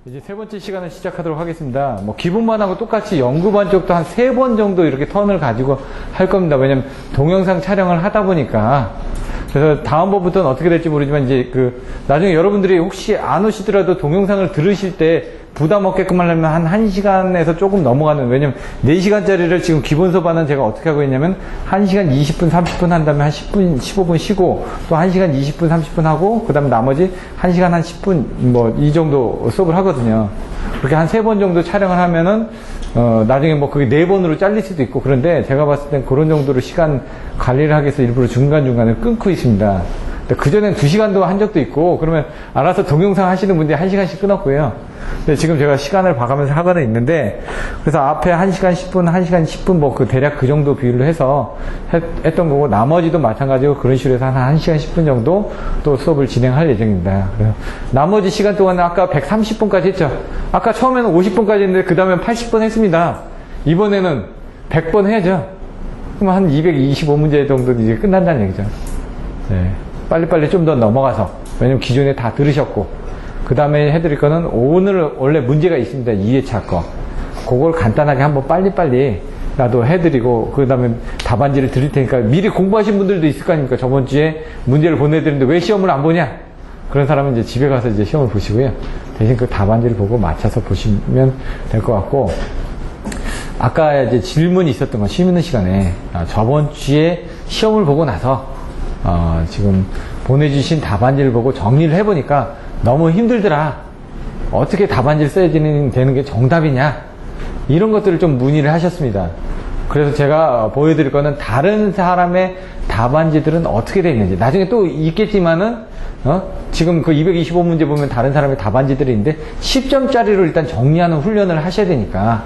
이제 세 번째 시간을 시작하도록 하겠습니다. 뭐 기본반하고 똑같이 연구반 쪽도 한 3번 정도 이렇게 턴을 가지고 할 겁니다. 왜냐면 동영상 촬영을 하다 보니까. 그래서 다음번부터는 어떻게 될지 모르지만 이제 나중에 여러분들이 혹시 안 오시더라도 동영상을 들으실 때 부담 없게끔 하려면 한 1시간에서 조금 넘어가는, 왜냐면 4시간짜리를 지금 기본 수업은 제가 어떻게 하고 있냐면 1시간 20분 30분 한 다음에 한 10분 15분 쉬고 또 1시간 20분 30분 하고 그 다음 나머지 1시간 한 10분 뭐 이 정도 수업을 하거든요. 그렇게 한 3번 정도 촬영을 하면은 나중에 뭐 그게 4번으로 잘릴 수도 있고, 그런데 제가 봤을 땐 그런 정도로 시간 관리를 하기 위해서 일부러 중간중간에 끊고 있습니다. 그전엔 2시간도 한 적도 있고, 그러면 알아서 동영상 하시는 분들이 1시간씩 끊었고요. 근데 지금 제가 시간을 봐가면서 하고는 있는데, 그래서 앞에 1시간 10분, 1시간 10분 뭐 대략 그 정도 비율로 해서 했던 거고, 나머지도 마찬가지로 그런 식으로 해서 한 1시간 10분 정도 또 수업을 진행할 예정입니다. 그래서 나머지 시간 동안은 아까 130분까지 했죠. 아까 처음에는 50분까지 했는데 그 다음에 80분 했습니다. 이번에는 100번 해야죠. 그럼 한 225문제 정도는 이제 끝난다는 얘기죠. 네. 빨리빨리 좀 더 넘어가서, 왜냐면 기존에 다 들으셨고, 그 다음에 해드릴 거는 오늘 원래 문제가 있습니다. 2회차 거. 그걸 간단하게 한번 빨리빨리 나도 해드리고, 그 다음에 답안지를 드릴 테니까 미리 공부하신 분들도 있을 거 아닙니까? 저번 주에 문제를 보내드렸는데 왜 시험을 안 보냐? 그런 사람은 이제 집에 가서 이제 시험을 보시고요. 대신 그 답안지를 보고 맞춰서 보시면 될 것 같고, 아까 이제 질문이 있었던 건 쉬는 시간에, 저번 주에 시험을 보고 나서 지금 보내주신 답안지를 보고 정리를 해보니까 너무 힘들더라. 어떻게 답안지를 써야 되는 게 정답이냐? 이런 것들을 좀 문의를 하셨습니다. 그래서 제가 보여드릴 거는 다른 사람의 답안지들은 어떻게 되어 있는지. 나중에 또 있겠지만은, 지금 그 225문제 보면 다른 사람의 답안지들이 있는데 10점짜리로 일단 정리하는 훈련을 하셔야 되니까,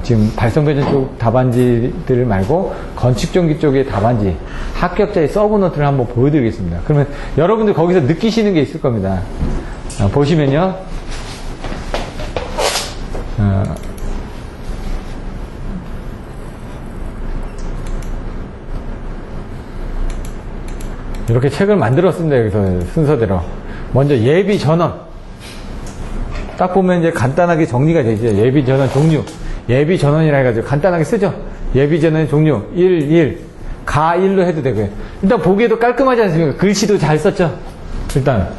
지금 발성교전 쪽 답안지들 말고 건축전기 쪽의 답안지, 합격자의 서브노트를 한번 보여드리겠습니다. 그러면 여러분들 거기서 느끼시는 게 있을 겁니다. 보시면요. 이렇게 책을 만들었습니다. 여기서 순서대로. 먼저 예비 전원. 딱 보면 이제 간단하게 정리가 되죠. 예비 전원 종류. 예비 전원이라 해가지고 간단하게 쓰죠. 예비 전원의 종류 1 가 1로 해도 되고요. 일단 보기에도 깔끔하지 않습니까? 글씨도 잘 썼죠. 일단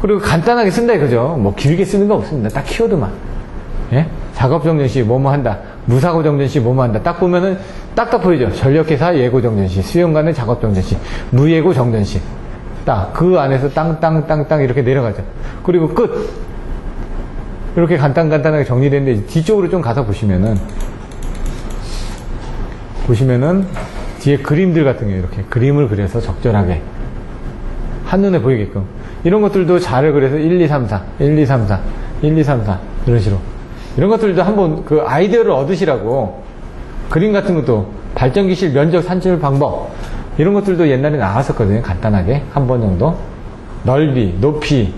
그리고 간단하게 쓴다 이거죠. 뭐 길게 쓰는 거 없습니다. 딱 키워드만. 예? 작업 정전 시 뭐뭐 한다. 무사고 정전 시 뭐뭐 한다. 딱 보면은 딱딱 보이죠. 전력회사 예고 정전 시, 수용관의 작업 정전 시, 무예고 정전 시. 딱 그 안에서 땅땅땅땅 이렇게 내려가죠. 그리고 끝. 이렇게 간단하게 정리되는데, 뒤쪽으로 좀 가서 보시면은 뒤에 그림들 같은 게 이렇게 그림을 그려서 적절하게 한눈에 보이게끔 이런 것들도 잘 그려서 1, 2, 3, 4 1, 2, 3, 4 1, 2, 3, 4 이런 식으로 이런 것들도 한번 그 아이디어를 얻으시라고, 그림 같은 것도 발전기실 면적 산출 방법 이런 것들도 옛날에 나왔었거든요. 간단하게 한 번 정도. 넓이, 높이,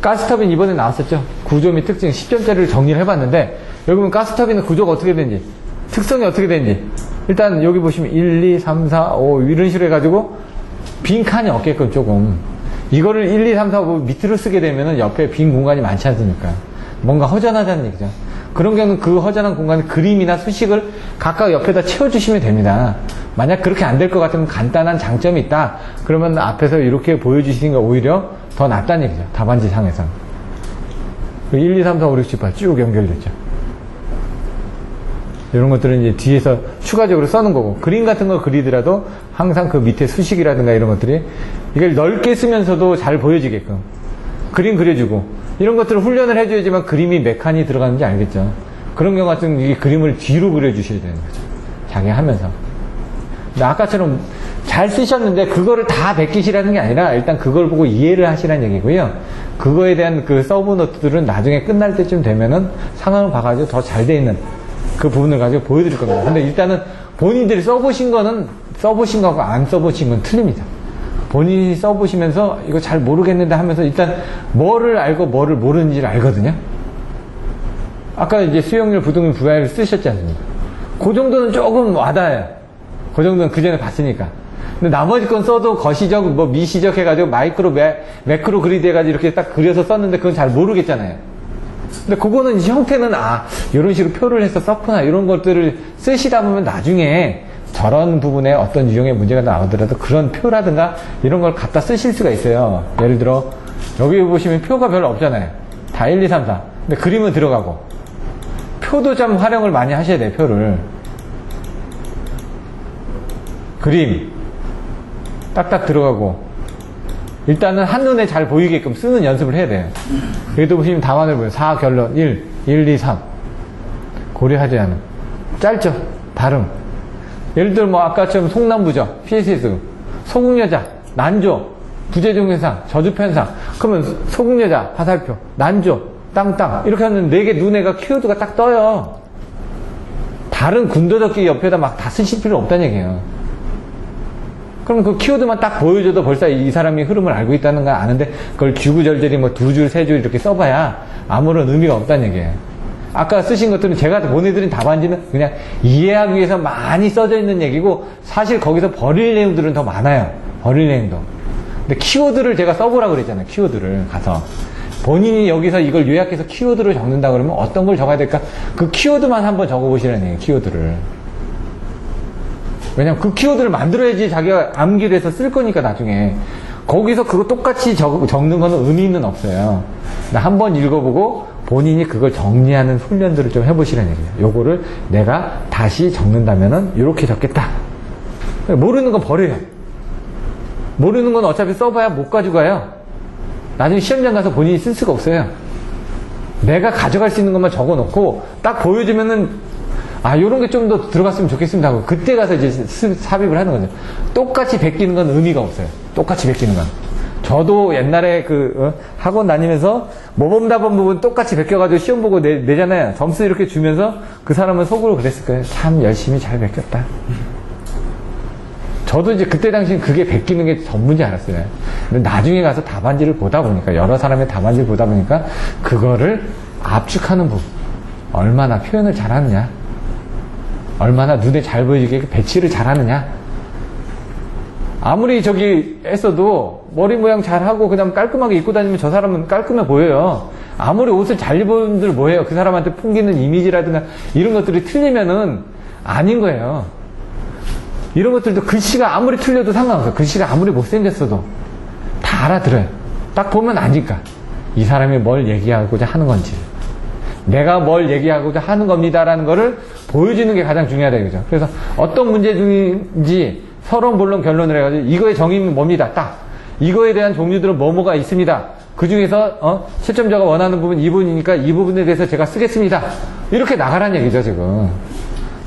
가스터빈 이번에 나왔었죠. 구조 및 특징 10점짜리를 정리를 해봤는데, 여기 보면 가스터빈의 구조가 어떻게 되는지, 특성이 어떻게 되는지, 일단 여기 보시면 1, 2, 3, 4, 5 이런 식으로 해가지고 빈칸이 없게끔 조금, 이거를 1, 2, 3, 4, 5 밑으로 쓰게 되면은 옆에 빈 공간이 많지 않습니까? 뭔가 허전하다는 얘기죠. 그런 경우는 그 허전한 공간에 그림이나 수식을 각각 옆에다 채워주시면 됩니다. 만약 그렇게 안 될 것 같으면 간단한 장점이 있다. 그러면 앞에서 이렇게 보여주시는 게 오히려 더 낫다는 얘기죠. 답안지 상에서는. 1, 2, 3, 4, 5, 6, 7, 8 쭉 연결됐죠. 이런 것들은 이제 뒤에서 추가적으로 써는 거고, 그림 같은 거 그리더라도 항상 그 밑에 수식이라든가 이런 것들이 이걸 넓게 쓰면서도 잘 보여지게끔 그림 그려주고, 이런 것들을 훈련을 해줘야지만 그림이 몇 칸이 들어가는지 알겠죠. 그런 경우 같은 이 그림을 뒤로 그려주셔야 되는 거죠. 자기 하면서. 근데 아까처럼 잘 쓰셨는데 그거를 다 베끼시라는 게 아니라 일단 그걸 보고 이해를 하시라는 얘기고요. 그거에 대한 그 서브노트들은 나중에 끝날 때쯤 되면은 상황을 봐가지고 더 잘 돼 있는 그 부분을 가지고 보여드릴 겁니다. 근데 일단은 본인들이 써보신 거하고 안 써보신 건 틀립니다. 본인이 써보시면서 이거 잘 모르겠는데 하면서 일단 뭐를 알고 뭐를 모르는지를 알거든요. 아까 이제 수용률, 부동률, VI를 쓰셨지 않습니까? 그 정도는 조금 와닿아요. 그 정도는 그 전에 봤으니까. 근데 나머지 건 써도 거시적, 뭐 미시적 해가지고 마이크로, 매크로 그리드 해가지고 이렇게 딱 그려서 썼는데 그건 잘 모르겠잖아요. 근데 그거는 형태는, 이런 식으로 표를 해서 썼구나. 이런 것들을 쓰시다 보면 나중에 저런 부분에 어떤 유형의 문제가 나오더라도 그런 표라든가 이런 걸 갖다 쓰실 수가 있어요. 예를 들어, 여기 보시면 표가 별로 없잖아요. 다 1, 2, 3, 4. 근데 그림은 들어가고. 표도 좀 활용을 많이 하셔야 돼요, 표를. 그림. 딱딱 들어가고. 일단은 한눈에 잘 보이게끔 쓰는 연습을 해야 돼요. 여기도 보시면 답안을 보여요. 4, 결론, 1, 2, 3. 고려하지 않음. 짧죠? 발음. 예를 들어, 뭐, 아까처럼 송남부죠. PSS. 소국여자, 난조, 부재중해상, 저주편상. 그러면 소국여자, 화살표, 난조, 땅땅. 이렇게 하면 4개 눈에가 키워드가 딱 떠요. 다른 군더더기 옆에다 막 다 쓰실 필요 없다는 얘기예요. 그럼 그 키워드만 딱 보여줘도 벌써 이 사람이 흐름을 알고 있다는 걸 아는데 그걸 주구절절히 뭐 2줄, 3줄 이렇게 써봐야 아무런 의미가 없다는 얘기예요. 아까 쓰신 것들은 제가 보내드린 답안지는 그냥 이해하기 위해서 많이 써져 있는 얘기고 사실 거기서 버릴 내용들은 더 많아요. 버릴 내용도. 근데 키워드를 제가 써보라고 그랬잖아요. 키워드를 가서. 본인이 여기서 이걸 요약해서 키워드를 적는다 그러면 어떤 걸 적어야 될까? 그 키워드만 한번 적어보시라는 얘기예요. 키워드를. 왜냐면 그 키워드를 만들어야지 자기가 암기를 해서 쓸 거니까 나중에. 거기서 그거 똑같이 적는 거는 의미는 없어요. 한번 읽어보고 본인이 그걸 정리하는 훈련들을 좀 해보시라는 얘기예요. 요거를 내가 다시 적는다면은 이렇게 적겠다. 모르는 건 버려요. 모르는 건 어차피 써봐야 못 가지고 가요. 나중에 시험장 가서 본인이 쓸 수가 없어요. 내가 가져갈 수 있는 것만 적어놓고 딱 보여주면은 요런 게 좀 더 들어갔으면 좋겠습니다 하고 그때 가서 이제 삽입을 하는 거죠. 똑같이 베끼는 건 의미가 없어요. 똑같이 베끼는 건. 저도 옛날에 학원 다니면서 모범답안 부분 똑같이 베껴가지고 시험 보고 내잖아요. 점수 이렇게 주면서 그 사람은 속으로 그랬을 거예요. 참 열심히 잘 베꼈다. 저도 이제 그때 당시엔 그게 베끼는 게 전문인지 알았어요. 근데 나중에 가서 답안지를 보다 보니까, 여러 사람의 답안지를 보다 보니까, 그거를 압축하는 부분. 얼마나 표현을 잘하느냐. 얼마나 눈에 잘 보이게 배치를 잘하느냐. 아무리 저기 했어도 머리 모양 잘하고 그냥 깔끔하게 입고 다니면 저 사람은 깔끔해 보여요. 아무리 옷을 잘 입은 분들 뭐예요? 그 사람한테 풍기는 이미지라든가 이런 것들이 틀리면은 아닌 거예요. 이런 것들도 글씨가 아무리 틀려도 상관없어요. 글씨가 아무리 못생겼어도 다 알아들어요. 딱 보면 아니까 이 사람이 뭘 얘기하고자 하는 건지, 내가 뭘 얘기하고자 하는 겁니다라는 거를 보여주는 게 가장 중요하다 이거죠. 그래서 어떤 문제 중인지 서론, 본론, 결론을 해가지고 이거의 정의는 뭡니다. 딱 이거에 대한 종류들은 뭐뭐가 있습니다. 그 중에서 채점자가 원하는 부분 이 부분이니까 이 부분에 대해서 제가 쓰겠습니다. 이렇게 나가라는 얘기죠. 지금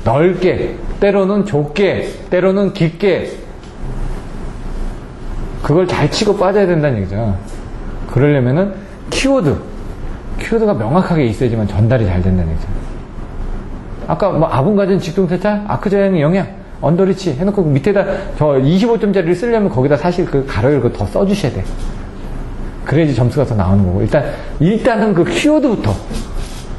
넓게, 때로는 좁게, 때로는 깊게, 그걸 잘 치고 빠져야 된다는 얘기죠. 그러려면은 키워드가 명확하게 있어야지만 전달이 잘 된다는 얘기죠. 아까 뭐 아분가전, 직동태찰, 아크저항의 영향, 언더리치 해놓고 그 밑에다 저 25점짜리를 쓰려면 거기다 사실 그 가로를 더 써주셔야 돼. 그래야지 점수가 더 나오는 거고. 일단은 그 키워드부터.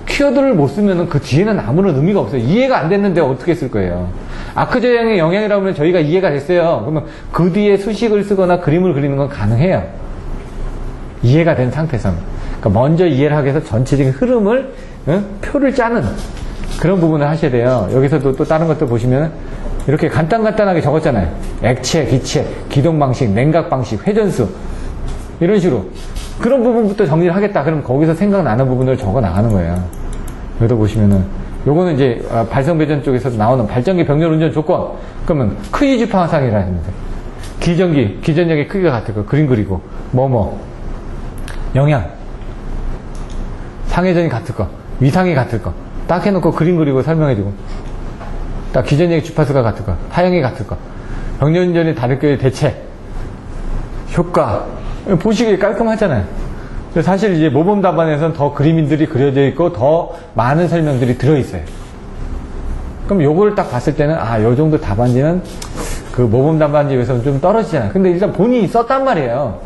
키워드를 못 쓰면은 그 뒤에는 아무런 의미가 없어요. 이해가 안 됐는데 어떻게 쓸 거예요. 아크저항의 영향이라고 하면 저희가 이해가 됐어요. 그러면 그 뒤에 수식을 쓰거나 그림을 그리는 건 가능해요. 이해가 된 상태에서는. 그러니까 먼저 이해를 하기 위해서 전체적인 흐름을, 표를 짜는 그런 부분을 하셔야 돼요. 여기서도 또 다른 것들 보시면 이렇게 간단하게 적었잖아요. 액체, 기체, 기동 방식, 냉각 방식, 회전수. 이런 식으로. 그런 부분부터 정리를 하겠다. 그럼 거기서 생각나는 부분을 적어 나가는 거예요. 여기도 보시면은, 요거는 이제 발성배전 쪽에서 나오는 발전기 병렬 운전 조건. 그러면 크기지파상이라 합니다. 기전력의 크기가 같을 거. 그림 그리고. 영향. 상회전이 같을 거. 위상이 같을 거. 딱 해놓고 그림 그리고 설명해주고. 딱 기전력의 주파수가 같을 거. 하향이 같을 거. 병렬 운전이 다를 거의 대체. 효과. 보시기에 깔끔하잖아요. 사실 이제 모범 답안에서는 더 그림들이 그려져 있고 더 많은 설명들이 들어있어요. 그럼 요걸 딱 봤을 때는 요 정도 답안지는 그 모범 답안지에서는 좀 떨어지잖아요. 근데 일단 본인이 썼단 말이에요.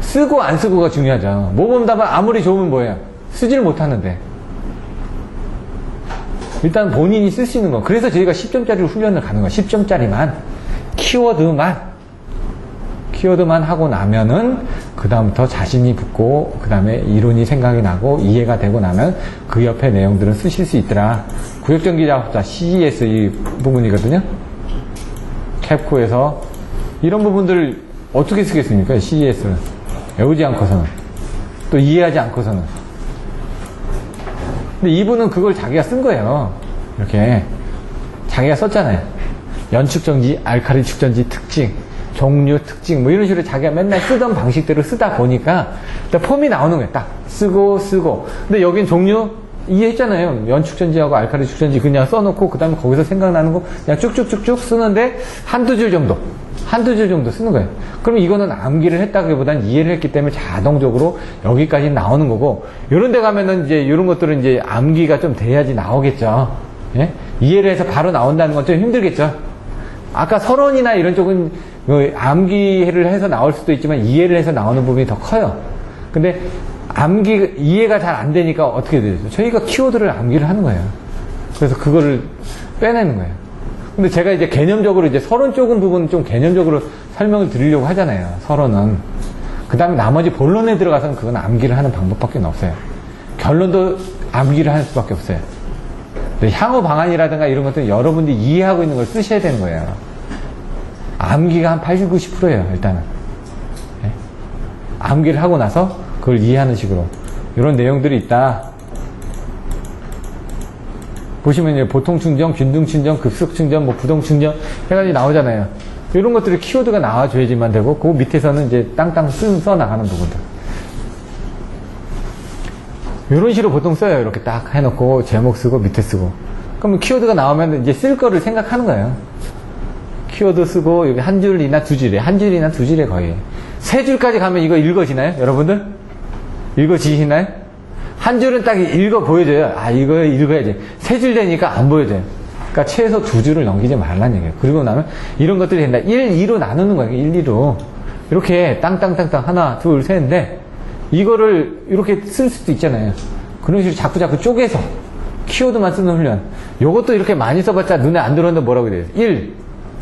쓰고 안 쓰고가 중요하죠. 모범 답안 아무리 좋으면 뭐예요? 쓰질 못하는데. 일단 본인이 쓸 수 있는 거. 그래서 저희가 10점짜리 훈련을 가는 거예요. 10점짜리만. 키워드만. 키워드만 하고 나면은 그 다음부터 자신이 붙고 그 다음에 이론이 생각이 나고 이해가 되고 나면 그 옆에 내용들은 쓰실 수 있더라. 구역전기작업자 CES 이 부분이거든요. 캡코에서 이런 부분들 어떻게 쓰겠습니까? CES를 외우지 않고서는 또 이해하지 않고서는. 근데 이분은 그걸 자기가 쓴 거예요. 이렇게 자기가 썼잖아요. 연축전지, 알칼리 축전지 특징, 종류 특징 뭐 이런 식으로 자기가 맨날 쓰던 방식대로 쓰다 보니까 폼이 나오는 거예요. 딱 쓰고 근데 여긴 종류 이해했잖아요. 연축전지하고 알칼리 축전지 그냥 써놓고 그 다음에 거기서 생각나는 거 그냥 쭉쭉쭉쭉 쓰는데 한두 줄 정도 쓰는 거예요. 그럼 이거는 암기를 했다기보단 이해를 했기 때문에 자동적으로 여기까지 나오는 거고, 요런 데 가면은 이제 이런 것들은 이제 암기가 좀 돼야지 나오겠죠. 예? 이해를 해서 바로 나온다는 건 좀 힘들겠죠. 아까 서론이나 이런 쪽은 암기를 해서 나올 수도 있지만 이해를 해서 나오는 부분이 더 커요. 근데 이해가 잘 안 되니까 어떻게 되죠? 저희가 키워드를 암기를 하는 거예요. 그래서 그거를 빼내는 거예요. 근데 제가 이제 개념적으로 이제 서론 쪽은 부분 좀 개념적으로 설명을 드리려고 하잖아요. 서론은. 그 다음에 나머지 본론에 들어가서는 그건 암기를 하는 방법밖에 없어요. 결론도 암기를 할 수밖에 없어요. 향후 방안이라든가 이런 것들은 여러분들이 이해하고 있는 걸 쓰셔야 되는 거예요. 암기가 한 80, 90%예요, 일단은. 네? 암기를 하고 나서 그걸 이해하는 식으로. 이런 내용들이 있다. 보시면 이제 보통 충전, 균등 충전, 급속 충전, 뭐 부동 충전 해가지고 나오잖아요. 이런 것들이 키워드가 나와줘야지만 되고, 그 밑에서는 이제 땅땅 써 나가는 부분들. 이런 식으로 보통 써요. 이렇게 딱 해놓고 제목 쓰고 밑에 쓰고. 그러면 키워드가 나오면 이제 쓸 거를 생각하는 거예요. 키워드 쓰고 여기 한 줄이나 두 줄에, 한 줄이나 두 줄에 거의. 세 줄까지 가면 이거 읽어지나요? 여러분들? 읽어지시나요? 한 줄은 딱 읽어 보여줘요. 아, 이거 읽어야지. 세 줄 되니까 안 보여져요. 그러니까 최소 두 줄을 넘기지 말라는 얘기예요. 그리고 나면 이런 것들이 된다. 1, 2로 나누는 거예요. 1, 2로. 이렇게 땅땅땅땅 하나, 둘, 셋인데 이거를 이렇게 쓸 수도 있잖아요. 그런 식으로 자꾸 쪼개서 키워드만 쓰는 훈련. 요것도 이렇게 많이 써봤자 눈에 안 들어오는데 뭐라고 해야 돼요? 1,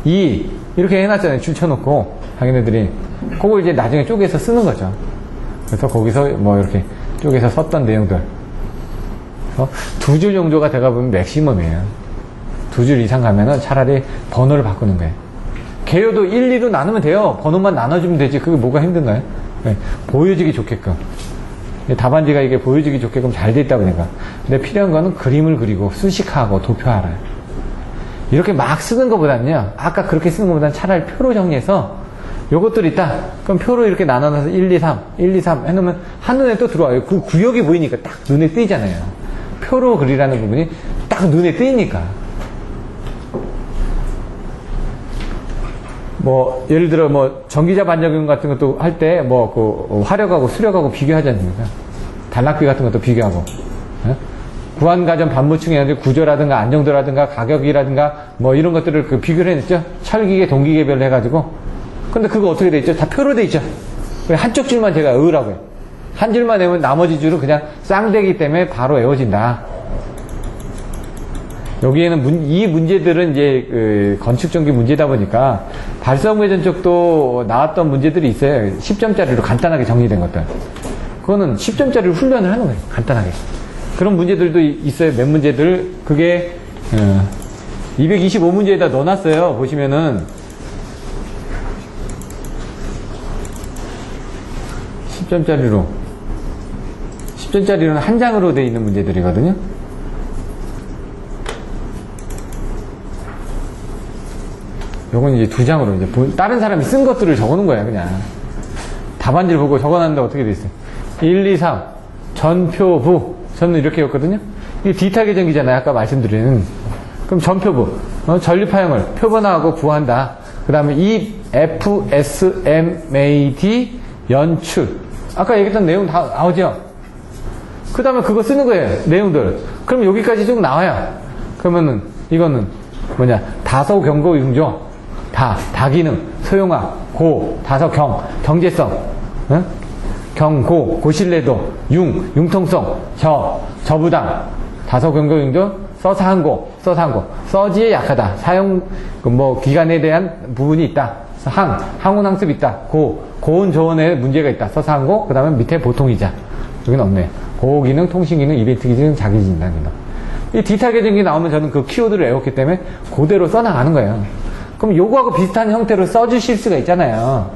2 이렇게 해놨잖아요. 줄 쳐놓고 자기네들이 그걸 이제 나중에 쪼개서 쓰는 거죠. 그래서 거기서 뭐 이렇게 쪼개서 썼던 내용들. 두 줄 정도가 돼가 보면 맥시멈이에요. 두 줄 이상 가면은 차라리 번호를 바꾸는 거예요. 개요도 1, 2로 나누면 돼요. 번호만 나눠주면 되지. 그게 뭐가 힘든가요? 네, 보여지기 좋게끔. 답안지가 이게 보여지기 좋게끔 잘 돼 있다 보니까. 근데 필요한 거는 그림을 그리고 수식하고 도표하라. 이렇게 막 쓰는 것보다는요, 아까 그렇게 쓰는 것보다는 차라리 표로 정리해서 요것들 있다. 그럼 표로 이렇게 나눠서 1, 2, 3, 1, 2, 3 해놓으면 한눈에 또 들어와요. 그 구역이 보이니까 딱 눈에 띄잖아요. 표로 그리라는 부분이 딱 눈에 띄니까. 뭐 예를 들어 뭐 전기자 반작용 같은 것도 할 때 뭐 그 화력하고 수력하고 비교하지 않습니까? 단락비 같은 것도 비교하고. 예? 구한가전 반무층의 구조라든가 안정도라든가 가격이라든가 뭐 이런 것들을 그 비교를 해냈죠. 철기계 동기계별로 해가지고. 근데 그거 어떻게 돼 있죠? 다 표로 돼 있죠. 한쪽 줄만 제가 외우라고요. 한 줄만 외우면 나머지 줄은 그냥 쌍되기 때문에 바로 외워진다. 여기에는 이 문제들은 이제 그 건축전기 문제다 보니까 발사공회전 쪽도 나왔던 문제들이 있어요. 10점짜리로 간단하게 정리된 것들. 그거는 10점짜리로 훈련을 하는 거예요. 간단하게. 그런 문제들도 있어요. 몇 문제들. 그게 225문제에다 넣어놨어요. 보시면은 10점짜리로는 한 장으로 되어 있는 문제들이거든요. 요건 이제 두 장으로 이제 다른 사람이 쓴 것들을 적어놓은 거야. 그냥 답안지를 보고 적어놨는데 어떻게 돼 있어요? 1, 2, 3 전표부. 저는 이렇게였거든요. 이게 디지털 전기잖아요. 아까 말씀드린. 그럼 전표부 전류파형을 표본화하고 구한다. 그 다음에 이 FSMAD 연출. 아까 얘기했던 내용 다 나오죠? 그 다음에 그거 쓰는 거예요. 내용들. 그럼 여기까지 쭉 나와요. 그러면은 이거는 뭐냐? 다소경고 융조. 다기능, 소용화, 다소경, 경제성, 응? 경고, 고신뢰도, 융통성, 저부당, 다소경고 융조, 써사항고, 써지에 약하다. 사용, 기간에 대한 부분이 있다. 항온항습 있다. 고온 저온에 문제가 있다. 써서 항고, 그 다음에 밑에 보통이자. 여기는 없네. 고기능, 통신기능, 이벤트 기능, 자기진단 기능. 이 디지털 계정기 나오면 저는 그 키워드를 외웠기 때문에 그대로 써나가는 거예요. 그럼 요거하고 비슷한 형태로 써주실 수가 있잖아요.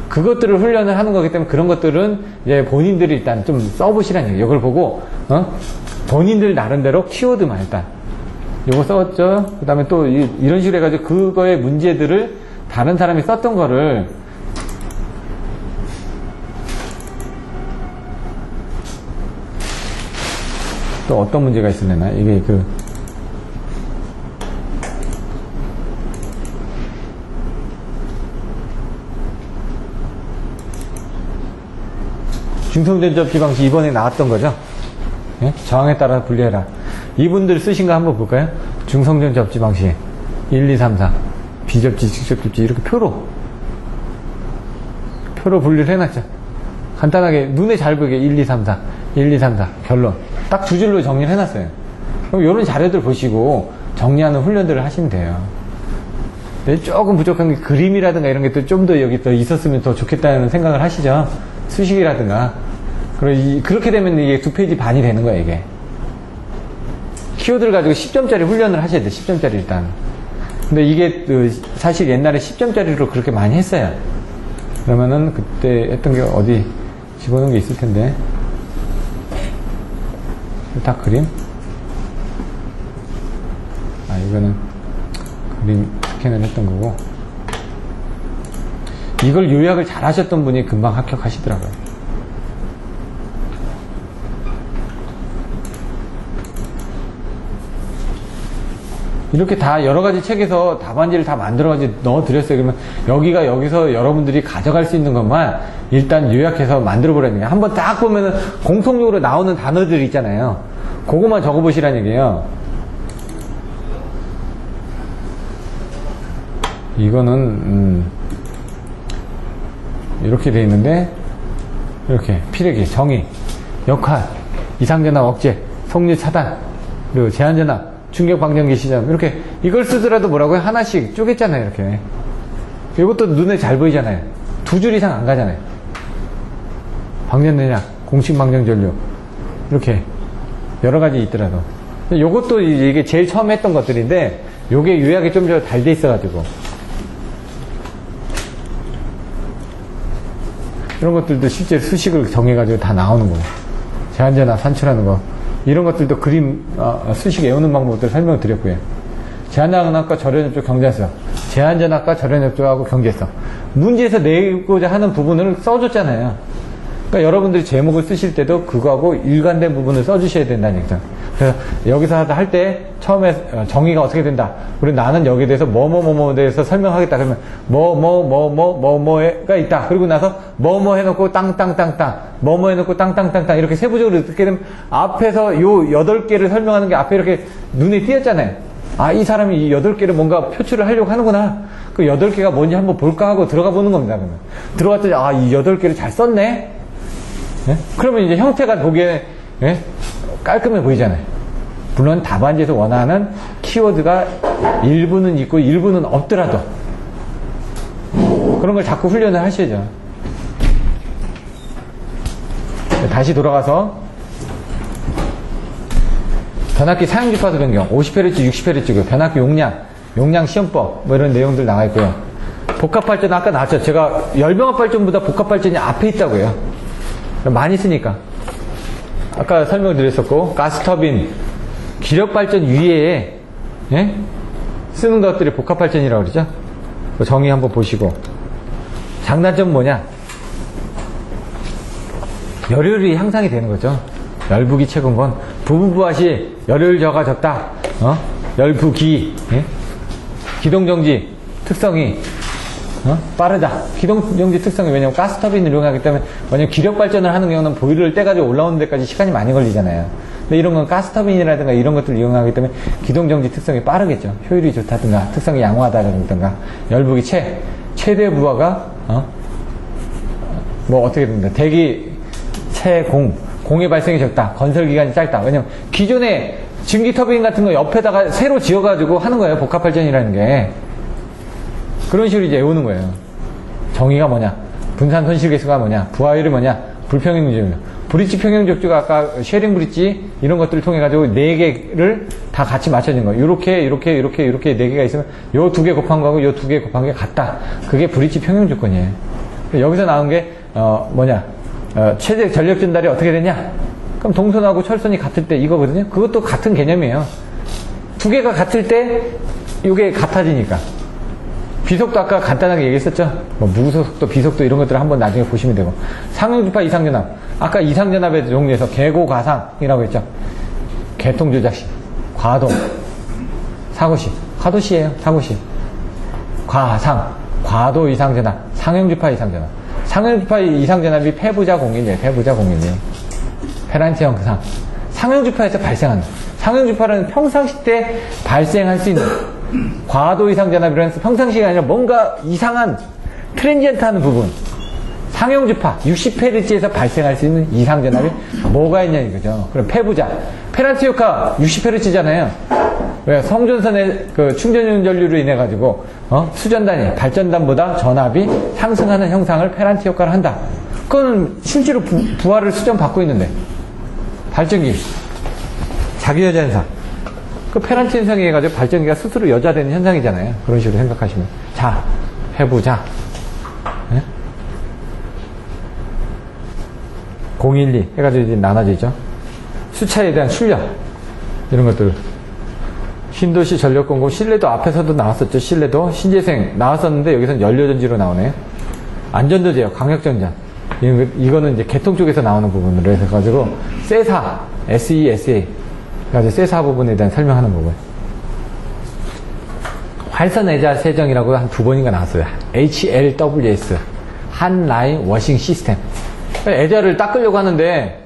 그것들을 훈련을 하는 거기 때문에 그런 것들은 이제 본인들이 일단 좀 써보시라는 얘기예요. 이걸 보고, 본인들 나름대로 키워드만 일단. 요거 썼죠. 그 다음에 또 이런 식으로 해가지고 그거의 문제들을 다른 사람이 썼던 거를 또 어떤 문제가 있을래나? 이게 중성전접지 방식 이번에 나왔던 거죠? 예? 저항에 따라 분리해라. 이분들 쓰신 거 한번 볼까요? 중성전접지 방식 1, 2, 3, 4 비접지, 직접접지 이렇게 표로 분리를 해놨죠. 간단하게 눈에 잘 보이게 1, 2, 3, 4 1, 2, 3, 4 결론 딱 두 줄로 정리를 해놨어요. 그럼 이런 자료들 보시고 정리하는 훈련들을 하시면 돼요. 근데 조금 부족한 게 그림이라든가 이런 게 또 좀 더 여기 또 있었으면 더 좋겠다는 생각을 하시죠. 수식이라든가. 그렇게 되면 이게 2페이지 반이 되는 거예요, 이게. 키워드를 가지고 10점짜리 훈련을 하셔야 돼요, 10점짜리 일단. 근데 이게 사실 옛날에 10점짜리로 그렇게 많이 했어요. 그러면은 그때 했던 게 어디 집어넣은 게 있을 텐데. 다 그림? 이거는 그림 스캔을 했던 거고. 이걸 요약을 잘 하셨던 분이 금방 합격하시더라고요. 이렇게 다 여러 가지 책에서 답안지를 다 만들어가지고 넣어드렸어요. 그러면 여기서 여러분들이 가져갈 수 있는 것만 일단 요약해서 만들어보라는 얘기예요. 한번 딱 보면은 공통적으로 나오는 단어들이 있잖아요. 그것만 적어보시라는 얘기예요. 이거는 이렇게 돼 있는데 이렇게 피레기, 정의, 역할, 이상전압 억제, 속류 차단, 그리고 제한전압, 충격방전기 시점 이렇게 이걸 쓰더라도 뭐라고요? 하나씩 쪼갰잖아요. 이렇게 이것도 눈에 잘 보이잖아요. 2줄 이상 안 가잖아요. 방전내약, 공식방전전류 이렇게 여러가지 있더라도 이것도 이게 제일 처음 했던 것들인데 요게 요약이 좀 더 잘 돼 있어가지고 이런 것들도 실제 수식을 정해가지고 다 나오는 거예요. 제한전압 산출하는 거 이런 것들도 그림 수식 외우는 방법들 설명을 드렸고요. 제한전압과 절연접촉 경제성, 제한전압과 절연접촉하고 경제성 문제에서 내고자 하는 부분을 써줬잖아요. 그러니까 여러분들이 제목을 쓰실 때도 그거하고 일관된 부분을 써주셔야 된다는 얘기죠. 그래서 여기서 할 때 처음에 정의가 어떻게 된다. 그리고 나는 여기에 대해서 뭐뭐뭐뭐에 대해서 설명하겠다. 그러면 뭐뭐뭐뭐뭐뭐가 있다. 그리고 나서 뭐뭐 해놓고 땅땅땅땅 뭐뭐 해놓고 땅땅땅땅 이렇게 세부적으로 듣게 되면 앞에서 요 8개를 설명하는 게 앞에 이렇게 눈에 띄었잖아요. 이 사람이 이 8개를 뭔가 표출을 하려고 하는구나. 그 8개가 뭔지 한번 볼까 하고 들어가 보는 겁니다. 그러면 들어갔더니 이 8개를 잘 썼네. 예? 그러면 이제 형태가 보기에 깔끔해 보이잖아요. 물론 답안지에서 원하는 키워드가 일부는 있고 일부는 없더라도 그런 걸 자꾸 훈련을 하셔야죠. 다시 돌아가서 변압기 사용 주파수 변경 50Hz, 60Hz 변압기 용량 시험법 뭐 이런 내용들 나와 있고요. 복합발전 아까 나왔죠. 제가 열병합발전보다 복합발전이 앞에 있다고요. 많이 쓰니까 아까 설명을 드렸었고 가스터빈 기력발전 위에 쓰는 것들이 복합발전이라고 그러죠. 정의 한번 보시고 장단점은 뭐냐? 열효율이 향상이 되는 거죠. 열부기 최근건 부분부하시 열효율 저하가 적다. 열부기 기동정지 특성이 빠르다. 기동정지 특성이 왜냐면 가스터빈을 이용하기 때문에 왜냐면 기력 발전을 하는 경우는 보일러를 떼가지고 올라오는 데까지 시간이 많이 걸리잖아요. 근데 이런 건 가스터빈이라든가 이런 것들을 이용하기 때문에 기동정지 특성이 빠르겠죠. 효율이 좋다든가 특성이 양호하다든가 열부기 최대 부하가 뭐 어떻게 됩니까? 대기 공의 발생이 적다. 건설 기간이 짧다. 왜냐면 기존에 증기 터빈 같은 거 옆에다가 새로 지어가지고 하는 거예요. 복합발전이라는 게. 그런 식으로 이제 외우는 거예요. 정의가 뭐냐, 분산 손실계수가 뭐냐, 부하율이 뭐냐, 불평행적주, 브릿지 평행적주가 아까 쉐링 브릿지 이런 것들을 통해 가지고 4개를 다 같이 맞춰진 거예요. 이렇게 4개가 있으면 요 2개 곱한 거하고 요 2개 곱한 게 같다. 그게 브릿지 평행조건이에요. 여기서 나온 게 최대 전력 전달이 어떻게 되냐? 그럼 동선하고 철선이 같을 때 이거거든요. 그것도 같은 개념이에요. 2개가 같을 때 이게 같아지니까. 비속도 아까 간단하게 얘기했었죠. 뭐 무속도, 비속도 이런 것들을 한번 나중에 보시면 되고. 상용주파 이상전압. 아까 이상전압의 종류에서 계고가상이라고 했죠. 계통조작시, 과도, 사고시, 화도시예요. 사고시. 과상, 과도 이상전압, 상용주파 이상전압. 상용주파 이상전압이 폐부자 공인이에요. 폐부자 공인이에요. 페란티 형상. 상용주파에서 발생한다. 상용주파는 평상시 때 발생할 수 있는 과도 이상 전압이라는 평상시가 아니라 뭔가 이상한 트랜지언트한 부분. 상용주파 60Hz에서 발생할 수 있는 이상 전압이 뭐가 있냐 이거죠. 그럼 폐부자. 페란티 효과 60Hz잖아요. 왜? 성전선의 그 충전 전류로 인해 가지고 수전단이 발전단보다 전압이 상승하는 형상을 페란티 효과를 한다. 그건 실제로 부하를 수전 받고 있는데 발전기 자기 여자 현상. 그 페란티 현상이 해가지고 발전기가 스스로 여자되는 현상이잖아요. 그런 식으로 생각하시면. 자, 해보자. 네? 012 해가지고 이제 나눠지죠. 수차에 대한 출력. 이런 것들. 신도시 전력공급, 실내도 앞에서도 나왔었죠. 실내도. 신재생 나왔었는데 여기서는 연료전지로 나오네요. 안전도 제어, 강력전자. 이거는 이제 개통 쪽에서 나오는 부분으로 해가지고, 세사, SESA. 그래서 세사 부분에 대한 설명하는 거고요. 활선애자 세정이라고 한 2번인가 나왔어요. HLWS. 한라인 워싱 시스템. 애자를 닦으려고 하는데,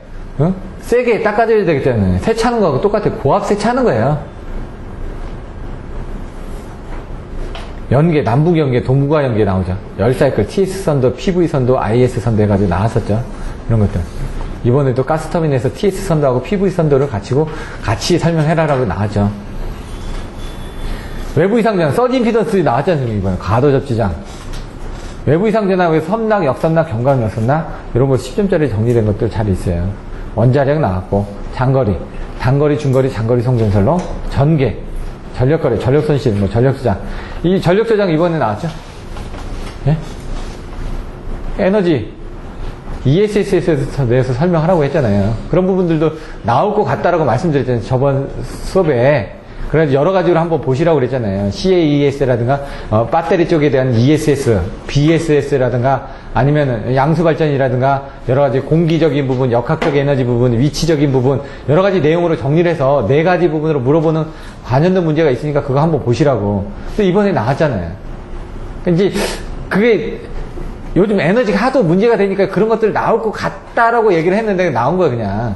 세게 닦아줘야 되겠잖아요. 세차하는 거하고 똑같아요. 고압 세차하는 거예요. 연계, 남북 연계, 동북아 연계 나오죠. 열사이클, TS 선도, PV 선도, IS 선도 해가지고 나왔었죠. 이런 것들. 이번에도 가스터빈에서 TS 선도하고 PV 선도를 같이 설명해라라고 나왔죠. 외부 이상 전압, 서지 임피던스 나왔지 않습니까? 이번에 가도 접지장. 외부 이상 전압에 섬낙, 역섬낙, 경각, 역섬낙 이런 거 10점짜리 정리된 것들 잘 있어요. 원자력 나왔고, 장거리, 단거리, 중거리, 장거리 송전선로, 전개, 전력거래, 전력손실, 뭐 전력저장. 이 전력저장 이번에 나왔죠? 예? 에너지. ESS에 대해서 설명하라고 했잖아요. 그런 부분들도 나올 것 같다라고 말씀드렸잖아요. 저번 수업에. 그래서 여러 가지로 한번 보시라고 그랬잖아요. CAES라든가, 배터리 쪽에 대한 ESS, BSS라든가, 아니면 양수발전이라든가, 여러 가지 공기적인 부분, 역학적 에너지 부분, 위치적인 부분, 여러 가지 내용으로 정리를 해서 4가지 부분으로 물어보는 관련된 문제가 있으니까 그거 한번 보시라고. 근데 이번에 나왔잖아요. 이제, 그게, 요즘 에너지가 하도 문제가 되니까 그런 것들 나올 것 같다라고 얘기를 했는데 나온 거야, 그냥.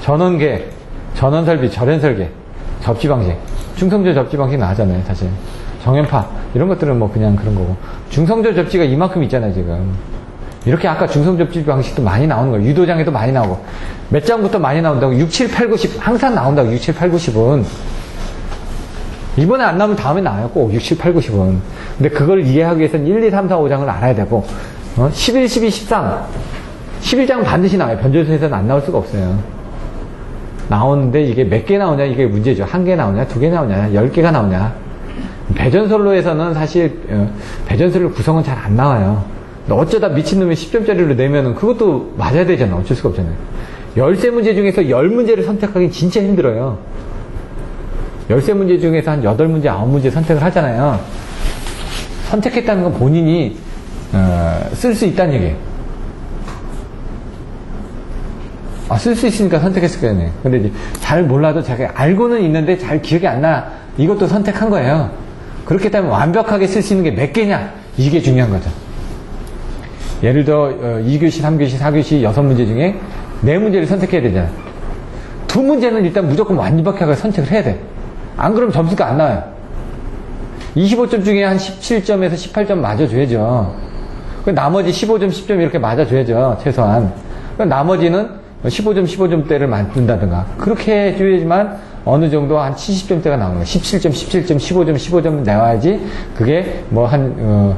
전원계, 전원설비, 절연설계, 접지방식, 중성조 접지방식 나왔잖아요, 사실. 정연파, 이런 것들은 뭐 그냥 그런 거고. 중성조 접지가 이만큼 있잖아요, 지금. 이렇게 아까 중성조 접지 방식도 많이 나오는 거예요. 유도장에도 많이 나오고. 몇 장부터 많이 나온다고. 6, 7, 8, 9, 10. 항상 나온다고, 6, 7, 8, 9, 10은. 이번에 안 나오면 다음에 나와요. 꼭 6, 7, 8, 9, 10은. 근데 그걸 이해하기 위해서는 1, 2, 3, 4, 5장을 알아야 되고, 11, 12, 13. 11장 반드시 나와요. 변전소에서는 안 나올 수가 없어요. 나오는데 이게 몇 개 나오냐, 이게 문제죠. 1개 나오냐, 2개 나오냐, 10개가 나오냐. 배전솔로에서는 사실, 배전솔로 구성은 잘 안 나와요. 어쩌다 미친놈이 10점짜리로 내면은 그것도 맞아야 되잖아. 어쩔 수가 없잖아요. 13문제 중에서 10문제를 선택하기 진짜 힘들어요. 13문제 중에서 한 8문제, 9문제 선택을 하잖아요. 선택했다는 건 본인이 쓸 수 있다는 얘기예요. 쓸 수 있으니까 선택했을 거예요. 근데 이제 잘 몰라도 자기가 알고는 있는데 잘 기억이 안 나. 이것도 선택한 거예요. 그렇기 때문에 완벽하게 쓸 수 있는 게 몇 개냐? 이게 중요한 거죠. 예를 들어 2교시, 3교시, 4교시 6문제 중에 4문제를 선택해야 되잖아요. 2문제는 일단 무조건 완벽하게 선택을 해야 돼. 안 그러면 점수가 안 나와요. 25점 중에 한 17점에서 18점 맞아줘야죠. 나머지 15점, 10점 이렇게 맞아줘야죠. 최소한. 나머지는 15점, 15점대를 만든다든가 그렇게 해줘야지만 어느 정도 한 70점대가 나오는 거예요. 17점, 17점, 15점, 15점 나와야지 그게 뭐 한